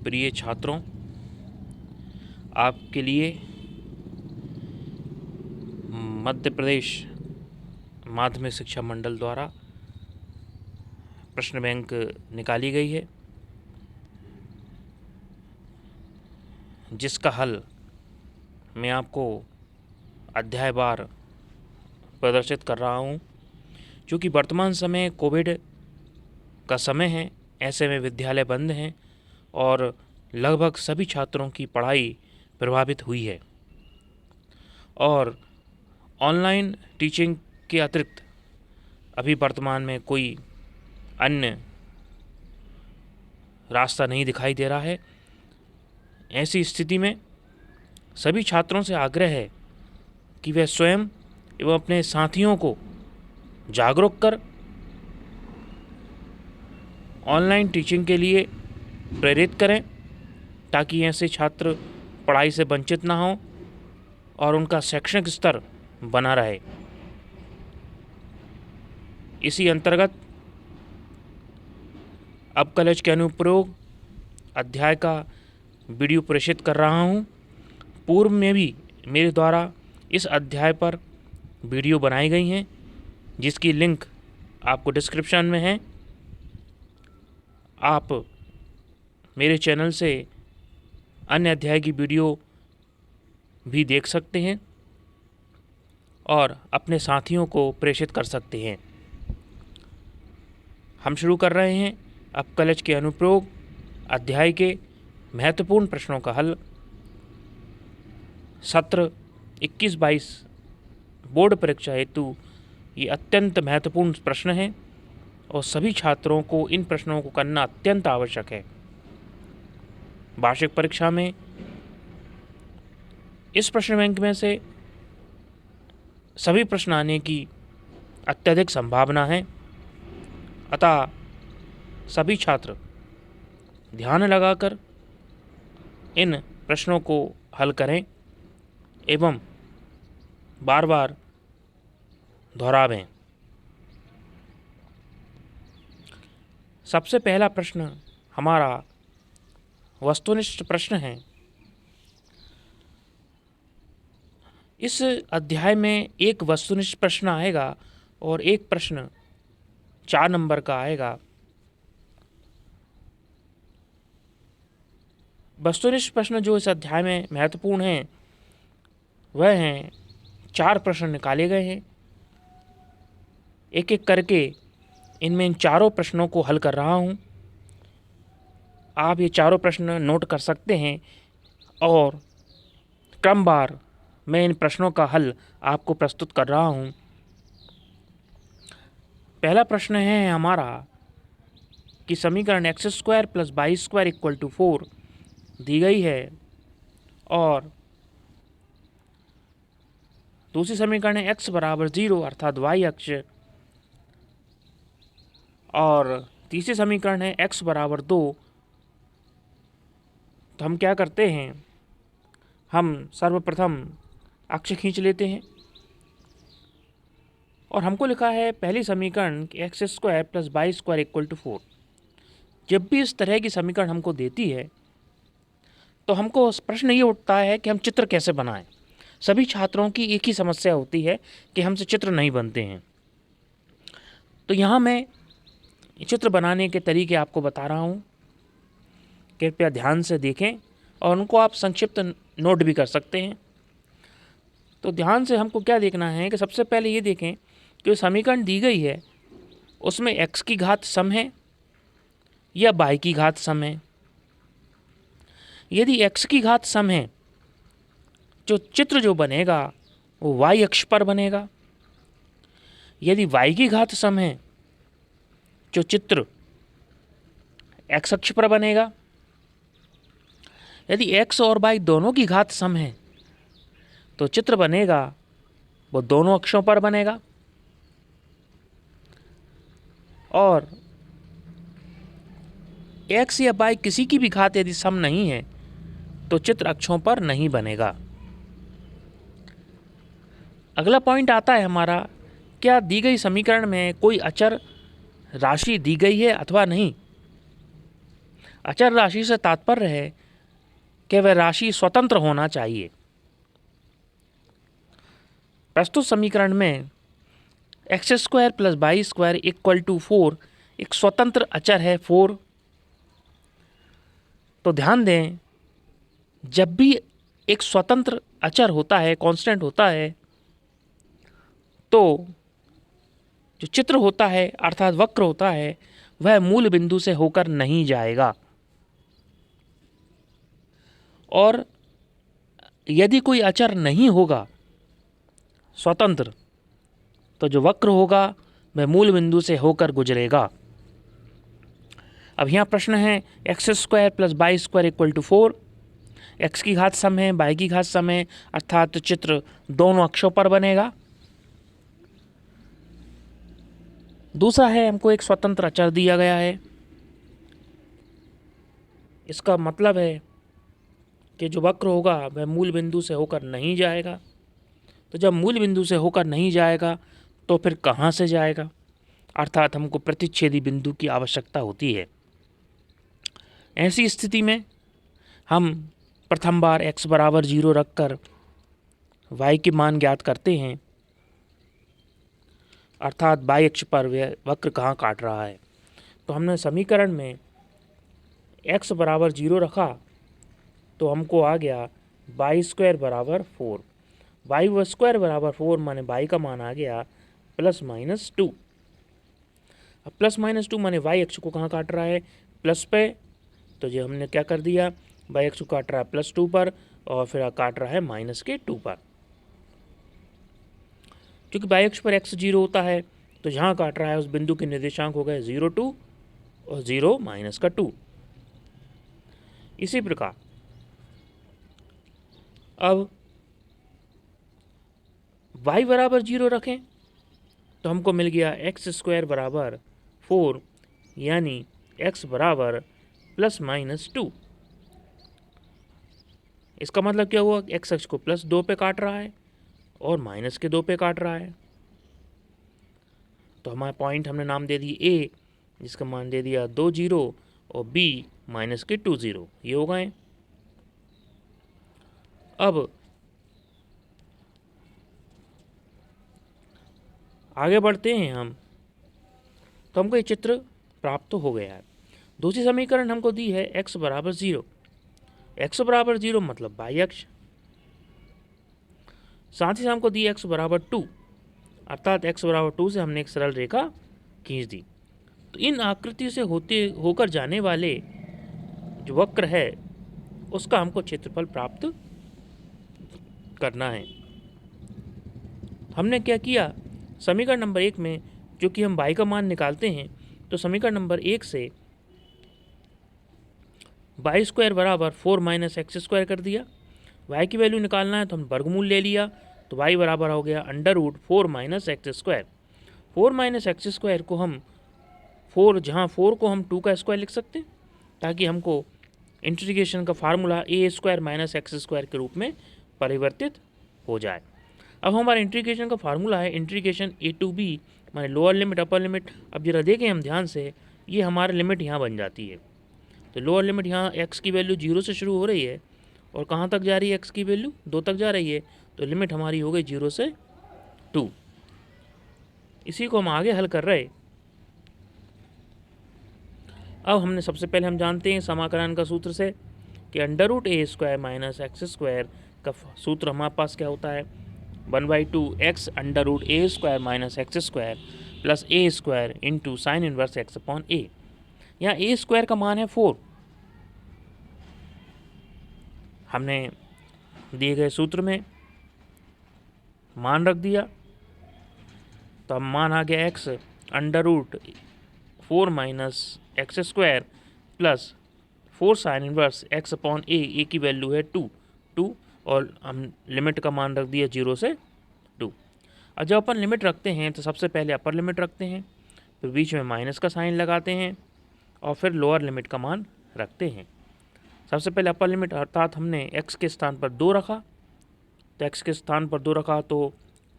प्रिय छात्रों, आपके लिए मध्य प्रदेश माध्यमिक शिक्षा मंडल द्वारा प्रश्न बैंक निकाली गई है, जिसका हल मैं आपको अध्यायवार प्रदर्शित कर रहा हूँ। क्योंकि वर्तमान समय कोविड का समय है, ऐसे में विद्यालय बंद हैं और लगभग सभी छात्रों की पढ़ाई प्रभावित हुई है और ऑनलाइन टीचिंग के अतिरिक्त अभी वर्तमान में कोई अन्य रास्ता नहीं दिखाई दे रहा है। ऐसी स्थिति में सभी छात्रों से आग्रह है कि वे स्वयं एवं अपने साथियों को जागरूक कर ऑनलाइन टीचिंग के लिए प्रेरित करें, ताकि ऐसे छात्र पढ़ाई से वंचित ना हों और उनका शैक्षणिक स्तर बना रहे। इसी अंतर्गत अब कॉलेज के अनुप्रयोग अध्याय का वीडियो प्रेषित कर रहा हूँ। पूर्व में भी मेरे द्वारा इस अध्याय पर वीडियो बनाई गई हैं, जिसकी लिंक आपको डिस्क्रिप्शन में है। आप मेरे चैनल से अन्य अध्याय की वीडियो भी देख सकते हैं और अपने साथियों को प्रेषित कर सकते हैं। हम शुरू कर रहे हैं अब कॉलेज के अनुप्रयोग अध्याय के महत्वपूर्ण प्रश्नों का हल। सत्र 21-22 बोर्ड परीक्षा हेतु ये अत्यंत महत्वपूर्ण प्रश्न हैं और सभी छात्रों को इन प्रश्नों को करना अत्यंत आवश्यक है। वार्षिक परीक्षा में इस प्रश्न बैंक में से सभी प्रश्न आने की अत्यधिक संभावना है, अतः सभी छात्र ध्यान लगाकर इन प्रश्नों को हल करें एवं बार बार दोहरावें। सबसे पहला प्रश्न हमारा वस्तुनिष्ठ प्रश्न है। इस अध्याय में एक वस्तुनिष्ठ प्रश्न आएगा और एक प्रश्न 4 नंबर का आएगा। वस्तुनिष्ठ प्रश्न जो इस अध्याय में महत्वपूर्ण हैं वह हैं 4 प्रश्न निकाले गए हैं। एक एक करके इनमें इन चारों प्रश्नों को हल कर रहा हूँ। आप ये चारों प्रश्न नोट कर सकते हैं और क्रमवार मैं इन प्रश्नों का हल आपको प्रस्तुत कर रहा हूँ। पहला प्रश्न है हमारा कि समीकरण x² + y² = 4 दी गई है और दूसरी समीकरण है x = 0 अर्थात y अक्ष, और तीसरी समीकरण है x = 2। तो हम क्या करते हैं, हम सर्वप्रथम अक्ष खींच लेते हैं और हमको लिखा है पहली समीकरण x² + y² = 4। जब भी इस तरह की समीकरण हमको देती है तो हमको प्रश्न ये उठता है कि हम चित्र कैसे बनाएं। सभी छात्रों की एक ही समस्या होती है कि हमसे चित्र नहीं बनते हैं। तो यहाँ मैं चित्र बनाने के तरीके आपको बता रहा हूँ, कृपया ध्यान से देखें और उनको आप संक्षिप्त नोट भी कर सकते हैं। तो ध्यान से हमको क्या देखना है कि सबसे पहले ये देखें कि जो समीकरण दी गई है उसमें x की घात सम है या y की घात सम है। यदि x की घात सम है, जो चित्र जो बनेगा वो y अक्ष पर बनेगा। यदि y की घात सम है, जो चित्र x अक्ष पर बनेगा। यदि x और y दोनों की घात सम है तो चित्र बनेगा वो दोनों अक्षों पर बनेगा। और x या y किसी की भी घात यदि सम नहीं है तो चित्र अक्षों पर नहीं बनेगा। अगला पॉइंट आता है हमारा, क्या दी गई समीकरण में कोई अचर राशि दी गई है अथवा नहीं। अचर राशि से तात्पर्य है कि वह राशि स्वतंत्र होना चाहिए। प्रस्तुत समीकरण में x square plus y square equal to 4 एक स्वतंत्र अचर है 4। तो ध्यान दें, जब भी एक स्वतंत्र अचर होता है, कांस्टेंट होता है, तो जो चित्र होता है अर्थात वक्र होता है वह मूल बिंदु से होकर नहीं जाएगा। और यदि कोई अचर नहीं होगा स्वतंत्र, तो जो वक्र होगा वह मूल बिंदु से होकर गुजरेगा। अब यहाँ प्रश्न है x square plus y square equal to 4। X की घात सम है, वाई की घात सम है, अर्थात चित्र दोनों अक्षों पर बनेगा। दूसरा है हमको एक स्वतंत्र अचर दिया गया है। इसका मतलब है कि जो वक्र होगा वह मूल बिंदु से होकर नहीं जाएगा। तो जब मूल बिंदु से होकर नहीं जाएगा तो फिर कहाँ से जाएगा, अर्थात हमको प्रतिच्छेदी बिंदु की आवश्यकता होती है। ऐसी स्थिति में हम प्रथम बार x बराबर 0 रखकर y के मान ज्ञात करते हैं, अर्थात y अक्ष पर वह वक्र कहाँ काट रहा है। तो हमने समीकरण में x बराबर 0 रखा तो हमको आ गया वाई स्क्वायर बराबर 4। वाई स्क्वायर बराबर 4 माने y का मान आ गया ±2। अब ±2 माने y अक्ष को कहाँ काट रहा है, प्लस पे। तो जो हमने क्या कर दिया, y अक्ष को काट रहा है +2 पर और फिर काट रहा है -2 पर। क्योंकि y अक्ष पर x 0 होता है तो जहाँ काट रहा है उस बिंदु के निर्देशांक हो गए 0 2 और 0 -2। इसी प्रकार अब y बराबर 0 रखें तो हमको मिल गया एक्स स्क्वायर बराबर 4, यानी x बराबर +-2। इसका मतलब क्या हुआ, x अक्ष को +2 पे काट रहा है और -2 पे काट रहा है। तो हमारा पॉइंट हमने नाम दे दी a, जिसका मान दे दिया 2 0 और b -2 0। ये हो गए। अब आगे बढ़ते हैं हम, तो हमको ये चित्र प्राप्त तो हो गया है। दूसरी समीकरण हमको दी है x बराबर 0। x बराबर 0 मतलब y अक्ष। साथ ही हमको दी x बराबर 2, अर्थात x बराबर 2 से हमने एक सरल रेखा खींच दी। तो इन आकृति से होकर जाने वाले जो वक्र है उसका हमको क्षेत्रफल प्राप्त करना है। हमने क्या किया, समीकरण नंबर 1 में जो कि हम y का मान निकालते हैं, तो समीकरण नंबर 1 से वाई स्क्वायर बराबर 4 - एक्स स्क्वायर कर दिया। y की वैल्यू निकालना है तो हम वर्गमूल ले लिया, तो y बराबर हो गया √4 - एक्स स्क्वायर। 4 - एक्स स्क्वायर को हम 4, जहाँ 4 को हम 2 का स्क्वायर लिख सकते हैं, ताकि हमको इंटीग्रेशन का फार्मूला a² - एक्स स्क्वायर के रूप में परिवर्तित हो जाए। अब हमारा इंटीग्रेशन का फार्मूला है इंटीग्रेशन a to b, माने लोअर लिमिट अपर लिमिट। अब जरा देखें हम ध्यान से, ये हमारी लिमिट यहाँ बन जाती है। तो लोअर लिमिट यहाँ x की वैल्यू 0 से शुरू हो रही है और कहाँ तक जा रही है, x की वैल्यू 2 तक जा रही है। तो लिमिट हमारी हो गई 0 से 2। इसी को हम आगे हल कर रहे। अब हमने सबसे पहले हम जानते हैं समाकलन का सूत्र से कि √a² - एक्स स्क्वायर का सूत्र हमारे पास क्या होता है, 1/2 x √a² - x square plus a² into sine inverse x upon a। यहाँ a² का मान है 4। हमने दिए गए सूत्र में मान रख दिया, तो अब मान आ गया x √4 - x square plus 4 sine inverse x upon a की वैल्यू है 2 और हम लिमिट का मान रख दिया 0 से 2। और जब अपन लिमिट रखते हैं तो सबसे पहले अपर लिमिट रखते हैं, फिर बीच में माइनस का साइन लगाते हैं और फिर लोअर लिमिट का मान रखते हैं। सबसे पहले अपर लिमिट, अर्थात हमने x के स्थान पर 2 रखा, तो x के स्थान पर 2 रखा तो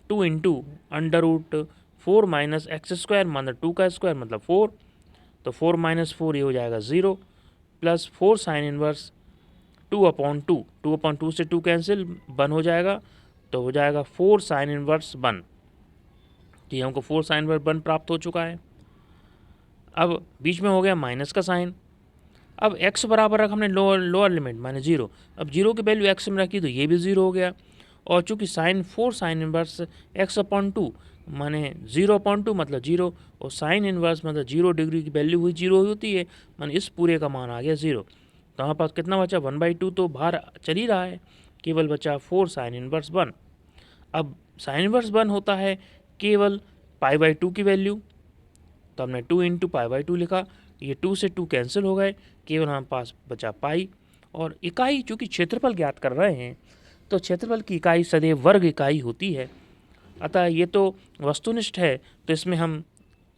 2 इंटू √4 - एक्स स्क्वायर माना 2 का स्क्वायर मतलब 4, तो 4 - 4 ये हो जाएगा 0, प्लस 4 साइन इनवर्स 2/2, 2/2 से 2 कैंसिल, 1 हो जाएगा, तो हो जाएगा 4 साइन इनवर्स 1। तो ये हमको 4 साइन इनवर्स 1 प्राप्त हो चुका है। अब बीच में हो गया माइनस का साइन। अब x बराबर रख हमने लोअर लिमिट माने 0। अब 0 की वैल्यू x में रखी तो ये भी 0 हो गया। और चूंकि साइन 4 साइन इनवर्स x/2 माने 0/2 मतलब 0, और साइन इनवर्स मतलब 0 डिग्री की वैल्यू हुई 0 होती है, माने इस पूरे का मान आ गया 0। तो हमारे पास कितना बचा 1/2, तो बाहर चल ही रहा है, केवल बचा 4 साइन इनवर्स 1। अब साइन इनवर्स 1 होता है केवल π/2 की वैल्यू, तो हमने 2 × π/2 लिखा। ये 2 से 2 कैंसिल हो गए, केवल हमारे पास बचा पाई। और इकाई चूँकि क्षेत्रफल ज्ञात कर रहे हैं, तो क्षेत्रफल की इकाई सदैव वर्ग इकाई होती है। अतः ये तो वस्तुनिष्ठ है, तो इसमें हम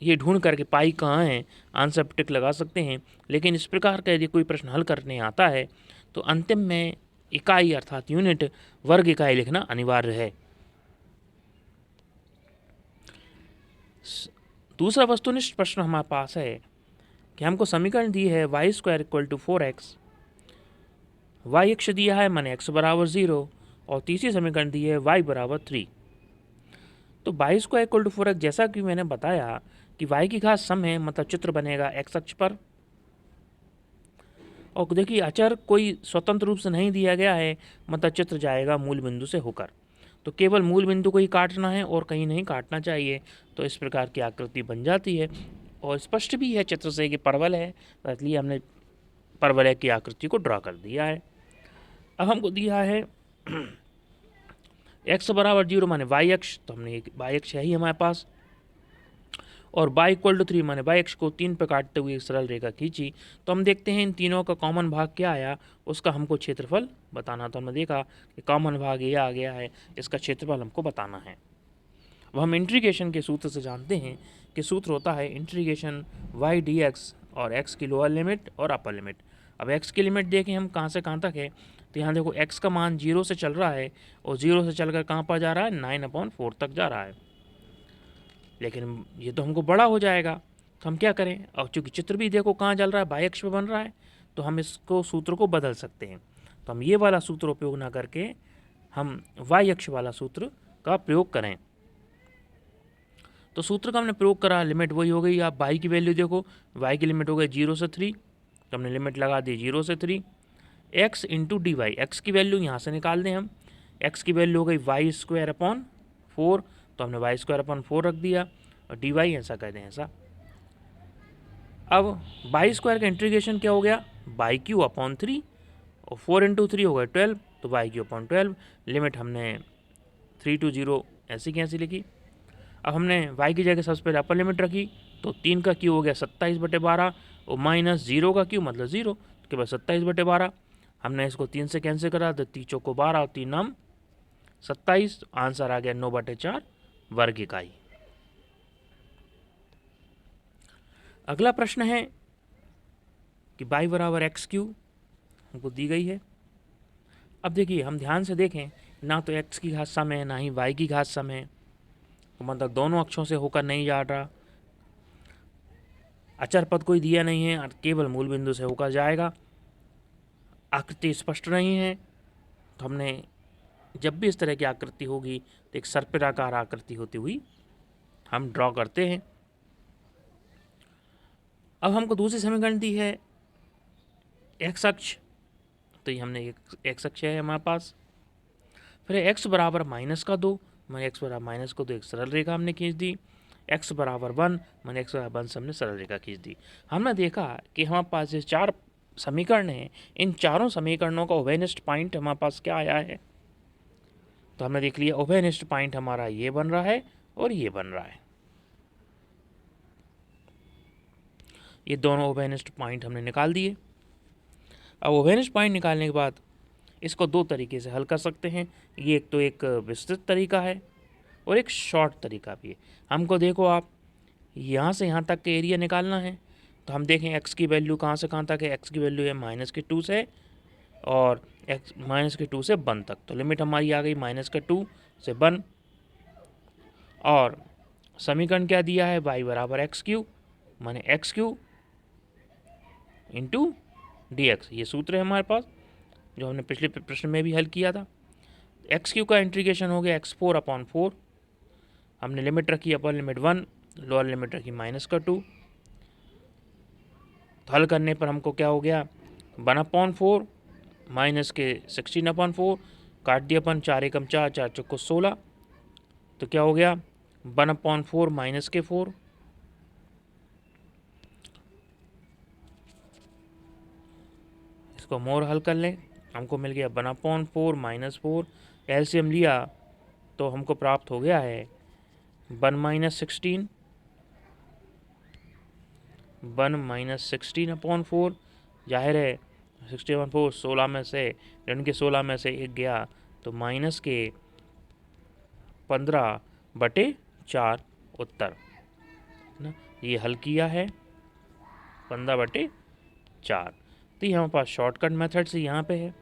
ये ढूंढ करके पाई कहाँ है आंसर टिक लगा सकते हैं। लेकिन इस प्रकार का यदि कोई प्रश्न हल करने आता है तो अंतिम में इकाई अर्थात यूनिट वर्ग इकाई लिखना अनिवार्य है। दूसरा वस्तुनिष्ठ प्रश्न हमारे पास है कि हमको समीकरण दी है y² = 4x, y अक्ष दिया है माने x बराबर 0, और तीसरी समीकरण दी है y बराबर 3। तो y² = 4x, जैसा कि मैंने बताया कि y की घात सम है, मतलब चित्र बनेगा x अक्ष पर। और देखिए अचर कोई स्वतंत्र रूप से नहीं दिया गया है, मतलब चित्र जाएगा मूल बिंदु से होकर, तो केवल मूल बिंदु को ही काटना है और कहीं नहीं काटना चाहिए। तो इस प्रकार की आकृति बन जाती है, और स्पष्ट भी है चित्र से कि परवलय है, तो इसलिए हमने परवलय की आकृति को ड्रा कर दिया है। अब हमको दिया है x बराबर 0 माने y अक्ष, तो हमने y अक्ष है ही हमारे पास, और y = 3 माने y अक्ष को 3 पे काटते हुए एक सरल रेखा खींची। तो हम देखते हैं इन तीनों का कॉमन भाग क्या आया, उसका हमको क्षेत्रफल बताना। तो हमने देखा कि कॉमन भाग ये आ गया है, इसका क्षेत्रफल हमको बताना है। अब हम इंटीग्रेशन के सूत्र से जानते हैं कि सूत्र होता है इंटीग्रेशन y dx, और x की लोअर लिमिट और अपर लिमिट। अब x की लिमिट देखें हम कहाँ से कहाँ तक है, तो यहाँ देखो x का मान 0 से चल रहा है, और 0 से चलकर कहाँ पर जा रहा है 9/4 तक जा रहा है। लेकिन ये तो हमको बड़ा हो जाएगा, तो हम क्या करें, और चूँकि चित्र भी देखो कहाँ चल रहा है, y अक्ष पे बन रहा है, तो हम इसको सूत्र को बदल सकते हैं। तो हम ये वाला सूत्र उपयोग ना करके हम y अक्ष वाला सूत्र का प्रयोग करें। तो सूत्र का हमने प्रयोग करा, लिमिट वही हो गई। आप y की वैल्यू देखो, y की लिमिट हो गई 0 से 3, तो हमने लिमिट लगा दी 0 से 3। x × dy, x की वैल्यू यहाँ से निकाल दें हम, x की वैल्यू हो गई y²/4, तो हमने y² रख दिया, और dy ऐसा कर दें ऐसा। अब y² का इंटीग्रेशन क्या हो गया, y³ और 4 × 3 हो गया 12, तो y³/12। लिमिट हमने 3 to 0 ऐसी की ऐसी लिखी। अब हमने y की जगह सबसे पहले अपर लिमिट रखी, तो 3 का क्यू हो गया 27/12, और माइनस 0 का क्यू मतलब 0, तो के बाद 27/12। हमने इसको 3 से कैंसिल करा, तो 3 चौको 12 और 3 9 27, आंसर आ गया 9/4 वर्ग इकाई। अगला प्रश्न है कि y बराबर x³ हमको दी गई है। अब देखिए हम ध्यान से देखें, ना तो x की घात सम है, ना ही y की घात सम है, तो मतलब दोनों अक्षों से होकर नहीं जा रहा। अचर पद कोई दिया नहीं है, केवल मूल बिंदु से होकर जाएगा। आकृति स्पष्ट नहीं है, तो हमने जब भी इस तरह की आकृति होगी तो एक सर्पिलाकार आकृति होती हुई हम ड्रॉ करते हैं। अब हमको दूसरी समीकरण दी है x अक्ष, तो ये हमने एक x अक्ष है हमारे पास। फिर x बराबर -2, मैंने x बराबर -2 एक सरल रेखा हमने खींच दी। x बराबर 1, मैंने x बराबर 1 से हमने सरल रेखा खींच दी। हमने देखा कि हमारे पास ये 4 समीकरण हैं, इन चारों समीकरणों का उभयनिष्ठ पॉइंट हमारे पास क्या आया है, तो हमने देख लिया उभयनिष्ठ पॉइंट हमारा ये बन रहा है और ये बन रहा है। ये दोनों उभयनिष्ठ पॉइंट हमने निकाल दिए। अब उभयनिष्ठ पॉइंट निकालने के बाद इसको 2 तरीके से हल कर सकते हैं। ये एक विस्तृत तरीका है और एक शॉर्ट तरीका भी है। हमको देखो आप यहाँ से यहाँ तक के एरिया निकालना है, तो हम देखें x की वैल्यू कहाँ से कहाँ तक है। x की वैल्यू है -2 से और -2 से 1 तक, तो लिमिट हमारी आ गई -2 से 1। और समीकरण क्या दिया है, y बराबर x³ माने x³ इंटू dx। ये सूत्र है हमारे पास जो हमने पिछले प्रश्न में भी हल किया था। एक्स क्यू का इंटीग्रेशन हो गया x4/4, हमने लिमिट रखी अपर लिमिट 1, लोअर लिमिट रखी -2। तो हल करने पर हमको क्या हो गया 1/4 माइनस के 16/4, काट दिया अपन, 4 एकम 4, 4 चौको 16, तो क्या हो गया 1/4 माइनस के 4, इसको मोर हल कर लें, हमको मिल गया 1/4 माइनस 4, एलसीएम लिया तो हमको प्राप्त हो गया है 1 - 16/4। जाहिर है 16/4 16 में से ऋण के 16 में से एक गया तो माइनस के 15/4 उत्तर ना, ये हल किया है 15/4। तो ये हमारे पास शॉर्टकट मेथड से यहाँ पे है।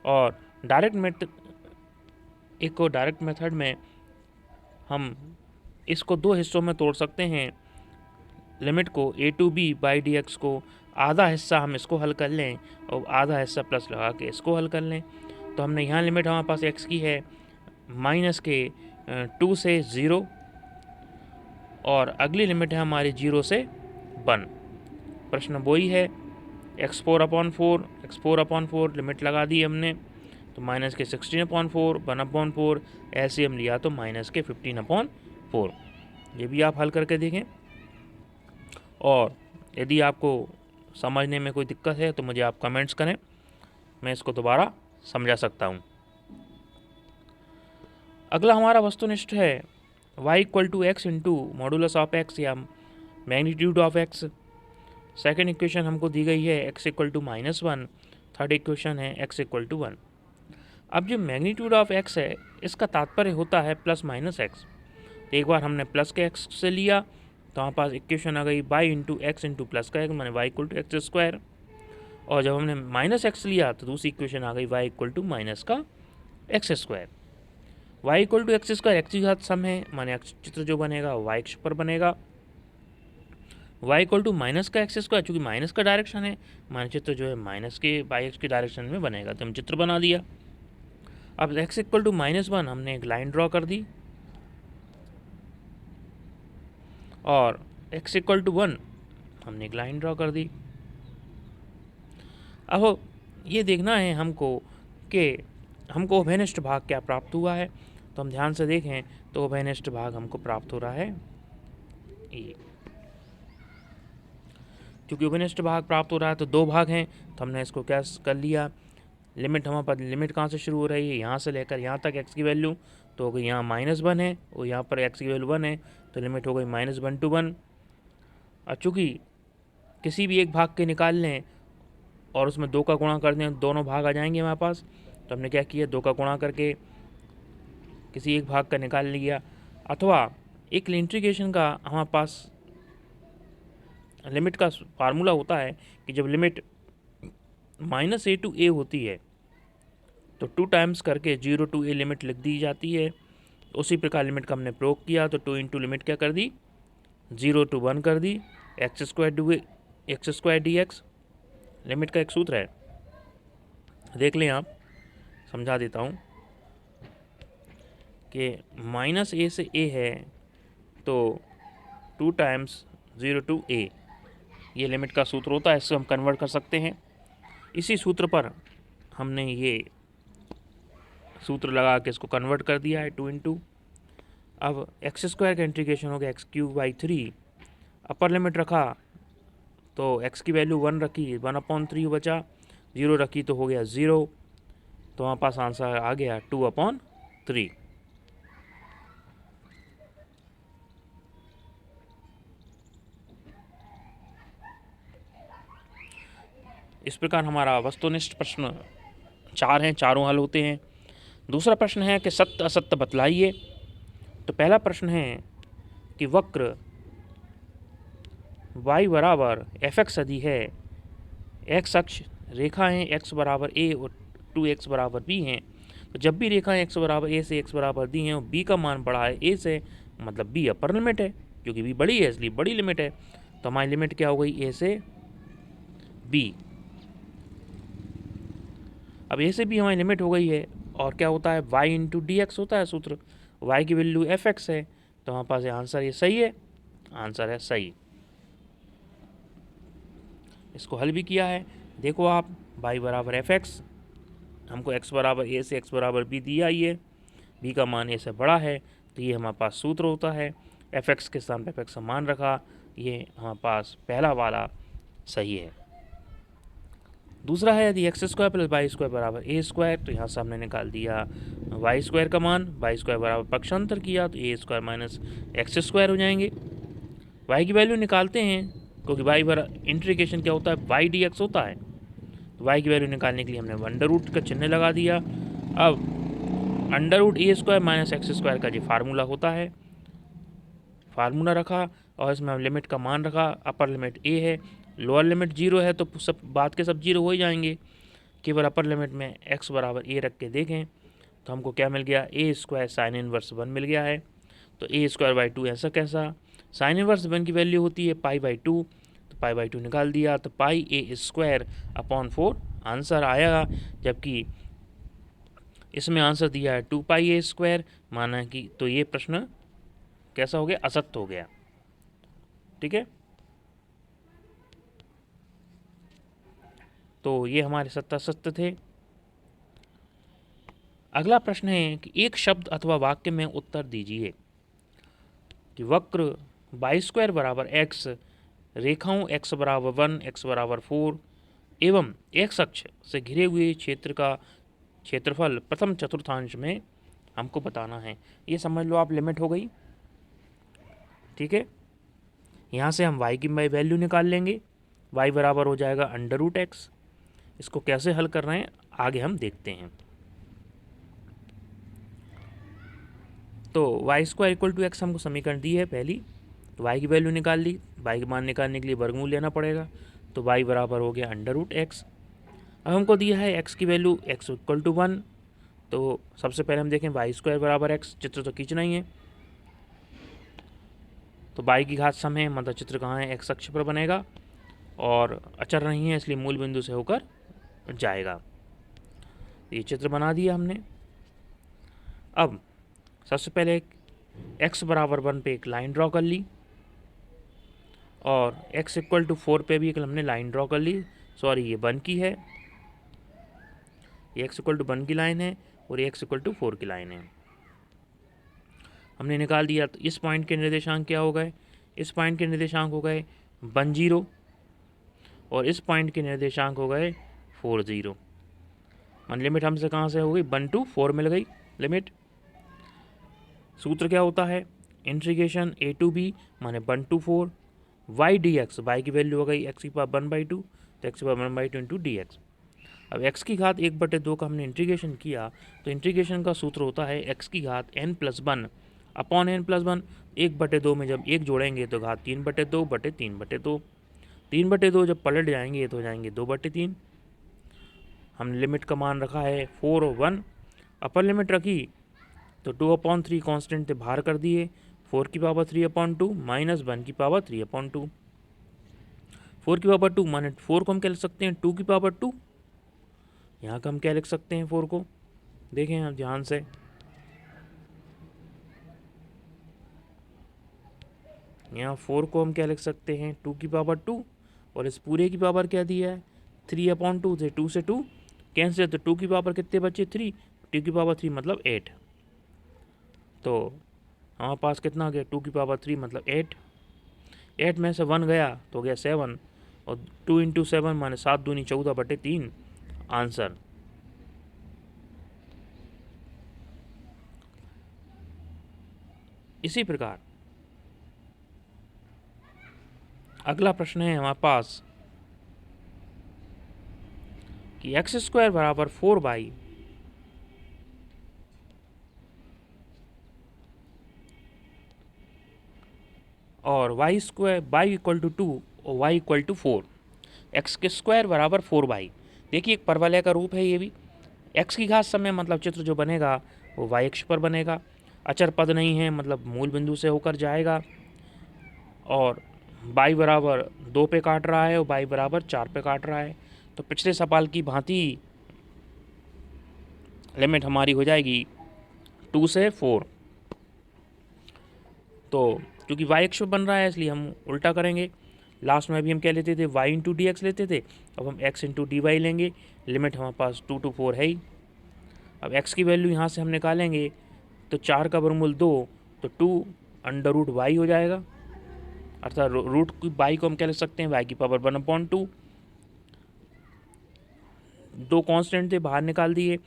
और डायरेक्ट मेथड में हम इसको दो हिस्सों में तोड़ सकते हैं। लिमिट को a/b/dx को आधा हिस्सा हम इसको हल कर लें और आधा हिस्सा प्लस लगा के इसको हल कर लें। तो हमने यहाँ लिमिट हमारे पास x की है माइनस के 2 से 0 और अगली लिमिट है हमारी 0 से 1। प्रश्न वही है x4/4 लिमिट लगा दी हमने तो माइनस के 16/4, 1/4, एलसीएम लिया तो माइनस के 15/4। ये भी आप हल करके देखें और यदि आपको समझने में कोई दिक्कत है तो मुझे आप कमेंट्स करें, मैं इसको दोबारा समझा सकता हूँ। अगला हमारा वस्तुनिष्ठ है y = x into modulus of x या magnitude of x। Second equation हमको दी गई है x = -1, थर्ड इक्वेशन है x = 1। अब जो मैग्नीट्यूड ऑफ x है इसका तात्पर्य होता है प्लस माइनस x। तो एक बार हमने प्लस के x से लिया तो हमारे पास इक्वेशन आ गई y into x into plus का x, माने y = x²। और जब हमने माइनस x लिया तो दूसरी इक्वेशन आ गई y = माइनस का x²। y = x² x की घात सम है, माने चित्र जो बनेगा y अक्ष पर बनेगा। y = माइनस का x², चूँकि माइनस का डायरेक्शन है माने चित्र जो है माइनस के y अक्ष के डायरेक्शन में बनेगा, तो हम चित्र बना दिया। अब x = -1 हमने एक लाइन ड्रॉ कर दी और x = 1 हमने एक लाइन ड्रॉ कर दी। अब ये देखना है हमको कि हमको उभयनिष्ठ भाग क्या प्राप्त हुआ है। तो हम ध्यान से देखें तो उभयनिष्ठ भाग हमको प्राप्त हो रहा है ये। क्योंकि उभयनिष्ठ भाग प्राप्त हो रहा है तो दो भाग हैं तो हमने इसको क्या कर लिया, लिमिट हमारे पास लिमिट कहाँ से शुरू हो रही है, यहाँ से लेकर यहाँ तक x की वैल्यू तो हो गई यहाँ -1 है और यहाँ पर x की वैल्यू 1 है तो लिमिट हो गई -1 to 1। और चूँकि किसी भी एक भाग के निकाल लें और उसमें 2 का गुणा कर दें दोनों भाग आ जाएंगे हमारे पास, तो हमने क्या किया 2 का गुणा करके किसी एक भाग का निकाल लिया। अथवा एक इंटीग्रेशन का हमारे पास लिमिट का फार्मूला होता है कि जब लिमिट -a to a होती है तो 2 टाइम्स करके 0 to a लिमिट लिख दी जाती है। उसी प्रकार लिमिट का हमने प्रयोग किया तो 2 इंटू लिमिट क्या कर दी 0 to 1 कर दी, x² dx लिमिट का एक सूत्र है, देख लें आप, समझा देता हूँ कि -a से a है तो 2 टाइम्स 0 to a ये लिमिट का सूत्र होता है, इसको हम कन्वर्ट कर सकते हैं। इसी सूत्र पर हमने ये सूत्र लगा के इसको कन्वर्ट कर दिया है 2 इंटू। अब x² का इंटीग्रेशन हो गया x³ 3, अपर लिमिट रखा तो x की वैल्यू 1 रखी 1/3 बचा, 0 रखी तो हो गया 0, तो हमारे पास आंसर आ गया 2/3। इस प्रकार हमारा वस्तुनिष्ठ प्रश्न 4 हैं, चारों हल होते हैं। दूसरा प्रश्न है कि सत्य असत्य बतलाइए। तो पहला प्रश्न है कि वक्र y बराबर fx यदि है, x अक्ष रेखाएं x बराबर a और 2x बराबर b हैं, तो जब भी रेखाएं x बराबर a से x बराबर d हैं और b का मान बड़ा है a से, मतलब b अपर लिमिट है, क्योंकि b बड़ी है इसलिए बड़ी लिमिट है। तो हमारी लिमिट क्या हो गई a से b। अब ए से भी हमारी लिमिट हो गई है, और क्या होता है y इंटू डी एक्स होता है सूत्र, y की वैल्यू एफ एक्स है, तो हमारे पास ये आंसर ये सही है, आंसर है सही। इसको हल भी किया है, देखो आप, y बराबर एफ एक्स, हमको x बराबर ए से x बराबर बी दिया ही है, b का मान a से बड़ा है, तो ये हमारे पास सूत्र होता है, एफ एक्स के स्थान पर एफ एक्स मान रखा, ये हमारे पास पहला वाला सही है। दूसरा है यदि x square plus y square बराबर ए स्क्वायर, तो यहाँ से हमने निकाल दिया वाई स्क्वायर का मान, वाई स्क्वायर बराबर पक्षांतर किया तो ए स्क्वायर माइनस एक्स स्क्वायर हो जाएंगे। वाई की वैल्यू निकालते हैं, क्योंकि वाई बराबर इंटीग्रेशन क्या होता है वाई डी एक्स होता है, तो वाई की वैल्यू निकालने के लिए हमने अंडर रूट का चिन्ह लगा दिया। अब अंडर रूट ए स्क्वायर माइनस एक्स स्क्वायर का जो फार्मूला होता है, फार्मूला रखा और इसमें हम लिमिट का मान रखा, अपर लिमिट ए है, लोअर लिमिट 0 है, तो सब बात के सब 0 हो ही जाएंगे, केवल अपर लिमिट में x बराबर ए रख के देखें तो हमको क्या मिल गया, ए स्क्वायर साइन इनवर्स 1 मिल गया है। तो ए स्क्वायर बाई 2 ऐसा कैसा, साइन इनवर्स 1 की वैल्यू होती है पाई बाई 2, तो पाई बाई 2 निकाल दिया, तो पाई ए स्क्वायर अपॉन 4 आंसर आएगा, जबकि इसमें आंसर दिया है 2 पाई ए स्क्वायर, माना कि तो ये प्रश्न कैसा हो गया, असत्य हो गया। ठीक है, तो ये हमारे सत्य थे। अगला प्रश्न है कि एक शब्द अथवा वाक्य में उत्तर दीजिए कि वक्र वाई स्क्वायर बराबर एक्स, रेखाओं x बराबर 1, x बराबर 4 एवं x अक्ष से घिरे हुए क्षेत्र का क्षेत्रफल प्रथम चतुर्थांश में हमको बताना है। ये समझ लो आप लिमिट हो गई। ठीक है, यहाँ से हम y की वैल्यू निकाल लेंगे, y बराबर हो जाएगा अंडर रूट एक्स। इसको कैसे हल कर रहे हैं आगे हम देखते हैं। तो y square equal to x हमको समीकरण दी है पहली, तो y की वैल्यू निकाल ली, y की मान निकालने के लिए वर्गमूल लेना पड़ेगा, तो y बराबर हो गया अंडर रूट एक्स। अब हमको दिया है x की वैल्यू x इक्वल टू 1, तो सबसे पहले हम देखें वाई स्क्वायर बराबर x, चित्र तो खींचना ही है, तो y की घात सम है, मतलब चित्र कहाँ है, x अक्ष पर बनेगा और अचर नहीं है इसलिए मूल बिंदु से होकर जाएगा। ये चित्र बना दिया हमने। अब सबसे पहले x बराबर 1 पे एक लाइन ड्रॉ कर ली और x इक्वल टू 4 पे भी एक हमने लाइन ड्रॉ कर ली। सॉरी, ये 1 की है, ये x इक्वल टू 1 की लाइन है और ये x इक्वल टू 4 की लाइन है, हमने निकाल दिया। तो इस पॉइंट के निर्देशांक क्या हो गए, इस पॉइंट के निर्देशांक हो गए 1 0 और इस पॉइंट के निर्देशांक हो गए 4 0। मान लिमिट हमसे कहाँ से हो गई, 1 to 4 मिल गई लिमिट। सूत्र क्या होता है, इंटीग्रेशन a to b माने 1 to 4 y dx, y की वैल्यू हो गई x की पावर 1/2, तो x की पावर 1/2 इंटू डी एक्स। अब x की घात 1/2 का हमने इंटीग्रेशन किया, तो इंटीग्रेशन का सूत्र होता है x की घात n+1 अपॉन n+1, 1/2 में जब 1 जोड़ेंगे तो घात 3/2 बटे 3/2, 3/2 जब पलट जाएंगे तो हो जाएंगे 2/3। हमने लिमिट का मान रखा है 4 और 1, अपर लिमिट रखी तो 2/3 कांस्टेंट थे बाहर कर दिए, 4 की पावर 3/2 माइनस 1 की पावर 3/2, 4 की पावर 2 माने 4 को हम क्या लिख सकते हैं 2 की पावर 2, यहाँ का हम क्या लिख सकते हैं 4 को, देखें आप ध्यान से, यहाँ 4 को हम क्या लिख सकते हैं 2 की पावर 2 और इस पूरे की पावर क्या दिया है 3/2 थे, 2 से 2 कैंसिल, तो 2 की पावर कितने बचे 3, 2 की पावर 3 मतलब 8, तो हमारे पास कितना आ गया 2 की पावर 3 मतलब 8, 8 में से 1 गया तो हो गया 7 और 2 इंटू 7 माने 7 दूनी 14/3 आंसर। इसी प्रकार अगला प्रश्न है हमारे पास कि एक्स स्क्वायर बराबर 4 और y square y equal to 2 और वाई इक्वल टू 4, एक्स के स्क्वायर बराबर 4 देखिए एक परवलय का रूप है ये भी, एक्स की घात समय मतलब चित्र जो बनेगा वो वाई अक्ष पर बनेगा, अचर पद नहीं है मतलब मूल बिंदु से होकर जाएगा, और बाई बराबर 2 पे काट रहा है और बाई बराबर 4 पे काट रहा है। तो पिछले सवाल की भांति लिमिट हमारी हो जाएगी 2 से 4। तो क्योंकि y अक्ष बन रहा है इसलिए हम उल्टा करेंगे। लास्ट में अभी हम क्या लेते थे, y इंटू डी एक्स लेते थे, अब हम x इंटू डी वाई लेंगे। लिमिट हमारे पास 2 to 4 है ही। अब x की वैल्यू यहाँ से हम निकालेंगे तो 4 का वर्गमूल 2, तो 2 अंडर रूट वाई हो जाएगा, अर्थात रूट की वाई को हम क्या लिख सकते हैं, y की पावर 1/2। दो कांस्टेंट थे बाहर निकाल दिए।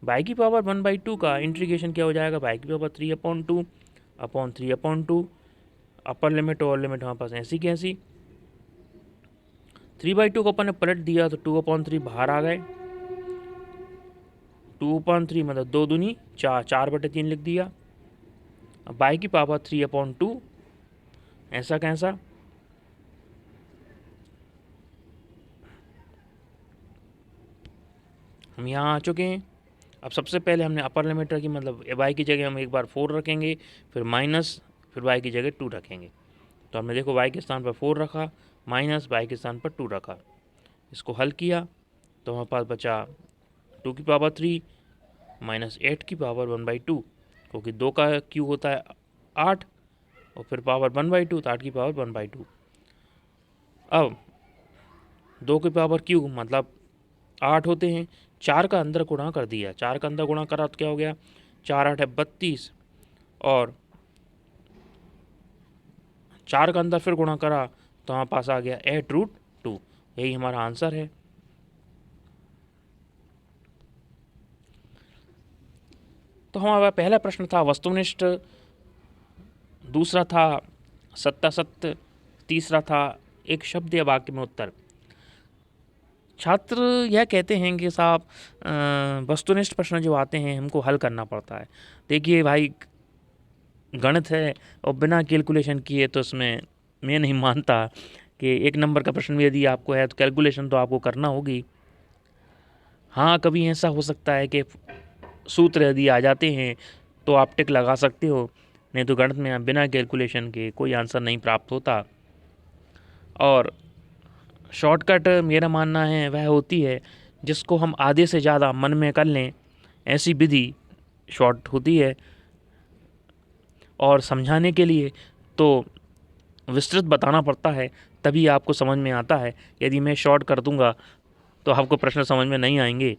y की पावर 1/2 का इंटीग्रेशन क्या हो जाएगा, y की पावर 3/2 अपॉन 3/2। अपर लिमिट और लिमिट हमारे पास ऐसी कैसी, 3/2 को अपन ने पलट दिया तो 2/3 बाहर आ गए। 2/3 मतलब 2 दूनी 4, 4/3 लिख दिया। अब y की पावर 3/2 ऐसा कैसा, हम यहाँ आ चुके हैं। अब सबसे पहले हमने अपर लिमिट रखी, मतलब y की जगह हम एक बार 4 रखेंगे, फिर माइनस, फिर y की जगह 2 रखेंगे। तो हमने देखो y के स्थान पर 4 रखा, माइनस y के स्थान पर 2 रखा। इसको हल किया तो हमारे पास बचा 2 की पावर 3 माइनस 8 की पावर 1/2, क्योंकि 2 का क्यू होता है 8 और फिर पावर 1/2 तो 8 की पावर 1/2। अब 2 की पावर क्यू मतलब 8 होते हैं, 4 का अंदर गुणा कर दिया, 4 का अंदर गुणा करा तो क्या हो गया, 4 8 है 32, और 4 का अंदर फिर गुणा करा तो हमारे पास आ गया 8√2। यही हमारा आंसर है। तो हमारा पहला प्रश्न था वस्तुनिष्ठ, दूसरा था सत्यासत्य, तीसरा था एक शब्द या वाक्य में उत्तर। छात्र यह कहते हैं कि साहब वस्तुनिष्ठ प्रश्न जो आते हैं हमको हल करना पड़ता है। देखिए भाई, गणित है और बिना कैलकुलेशन किए तो उसमें मैं नहीं मानता कि 1 नंबर का प्रश्न भी यदि आपको है तो कैलकुलेशन तो आपको करना होगी। हाँ, कभी ऐसा हो सकता है कि सूत्र यदि आ जाते हैं तो आप टिक लगा सकते हो, नहीं तो गणित में बिना कैलकुलेशन के कोई आंसर नहीं प्राप्त होता। और शॉर्टकट मेरा मानना है वह होती है जिसको हम आधे से ज़्यादा मन में कर लें, ऐसी विधि शॉर्ट होती है। और समझाने के लिए तो विस्तृत बताना पड़ता है, तभी आपको समझ में आता है। यदि मैं शॉर्ट कर दूंगा तो आपको प्रश्न समझ में नहीं आएंगे,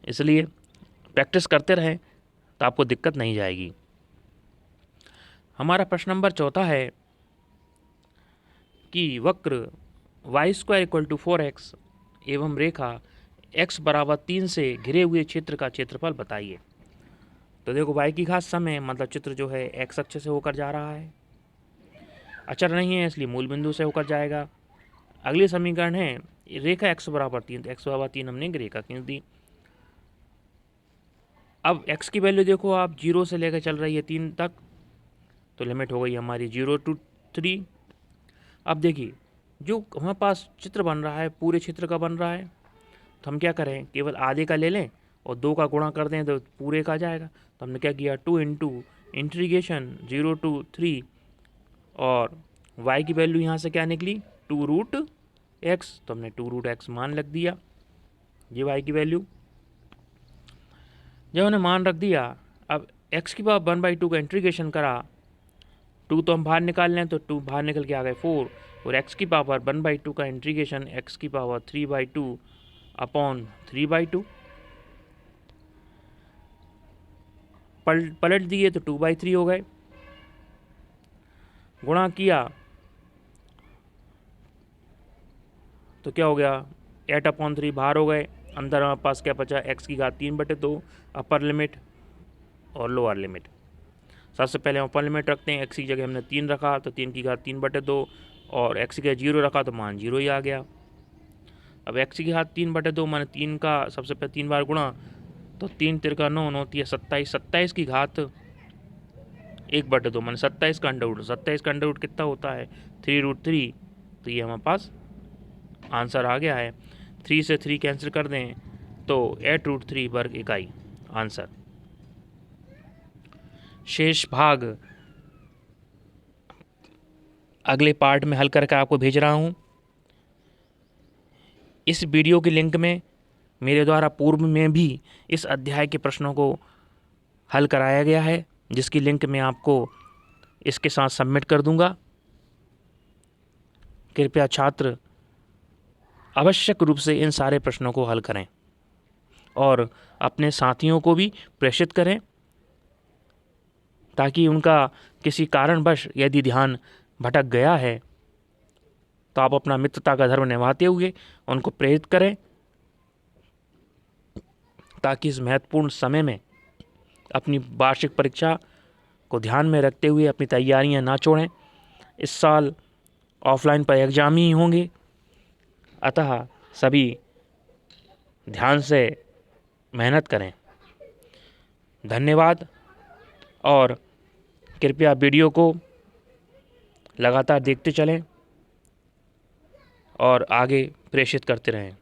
इसलिए प्रैक्टिस करते रहें तो आपको दिक्कत नहीं जाएगी। हमारा प्रश्न नंबर 4 है कि वक्र y² = 4x एवं रेखा x = 3 से घिरे हुए क्षेत्र का क्षेत्रफल बताइए। तो देखो y की घात सम है, मतलब चित्र जो है x अक्ष से होकर जा रहा है, अचर नहीं है इसलिए मूल बिंदु से होकर जाएगा। अगली समीकरण है रेखा x = 3, तो x = 3 हमने रेखा खींच दी। अब x की वैल्यू देखो आप 0 से लेकर चल रही है 3 तक, तो लिमिट हो गई हमारी 0 to 3। अब देखिए जो हमारे पास चित्र बन रहा है पूरे क्षेत्र का बन रहा है, तो हम क्या करें, केवल आधे का ले लें और 2 का गुणा कर दें तो पूरे का जाएगा। तो हमने क्या किया, 2 × इंटीग्रेशन 0 to 3, और y की वैल्यू यहाँ से क्या निकली 2√x, तो हमने 2√x मान रख दिया, ये y की वैल्यू जब हमने मान रख दिया। अब x की पावर 1/2 का इंटीग्रेशन करा, 2 तो हम बाहर निकाल लें तो 2 बाहर निकल के आ गए 4, और x की पावर 1/2 का इंटीग्रेशन x की पावर 3/2 अपॉन 3/2 पलट दिए तो 2/3 हो गए। गुणा किया तो क्या हो गया, 8/3 बाहर हो गए, अंदर हमारे पास क्या बचा, x की घात 3/2 अपर लिमिट और लोअर लिमिट। सबसे पहले हम अपर लिमिट रखते हैं, x की जगह हमने 3 रखा तो 3 की घात 3/2, और x की जगह 0 रखा तो मान 0 ही आ गया। अब x की घात 3/2 माने 3 का सबसे पहले 3 बार गुणा, तो 3 तिरका 9 होती है 27, 27 की घात 1/2 माने 27 का अंडर रूट, 27 का अंडर रूट कितना होता है 3√3, तो ये हमारे पास आंसर आ गया है। 3 से 3 कैंसिल कर दें तो 8√3 वर्ग इकाई आंसर। शेष भाग अगले पार्ट में हल करके आपको भेज रहा हूँ। इस वीडियो के लिंक में मेरे द्वारा पूर्व में भी इस अध्याय के प्रश्नों को हल कराया गया है, जिसकी लिंक मैं आपको इसके साथ सबमिट कर दूंगा। कृपया छात्र आवश्यक रूप से इन सारे प्रश्नों को हल करें और अपने साथियों को भी प्रेषित करें, ताकि उनका किसी कारणवश यदि ध्यान भटक गया है तो आप अपना मित्रता का धर्म निभाते हुए उनको प्रेरित करें, ताकि इस महत्वपूर्ण समय में अपनी वार्षिक परीक्षा को ध्यान में रखते हुए अपनी तैयारियां ना छोड़ें। इस साल ऑफलाइन पर एग्जाम ही होंगे, अतः सभी ध्यान से मेहनत करें। धन्यवाद और कृपया वीडियो को लगातार देखते चलें और आगे प्रेषित करते रहें।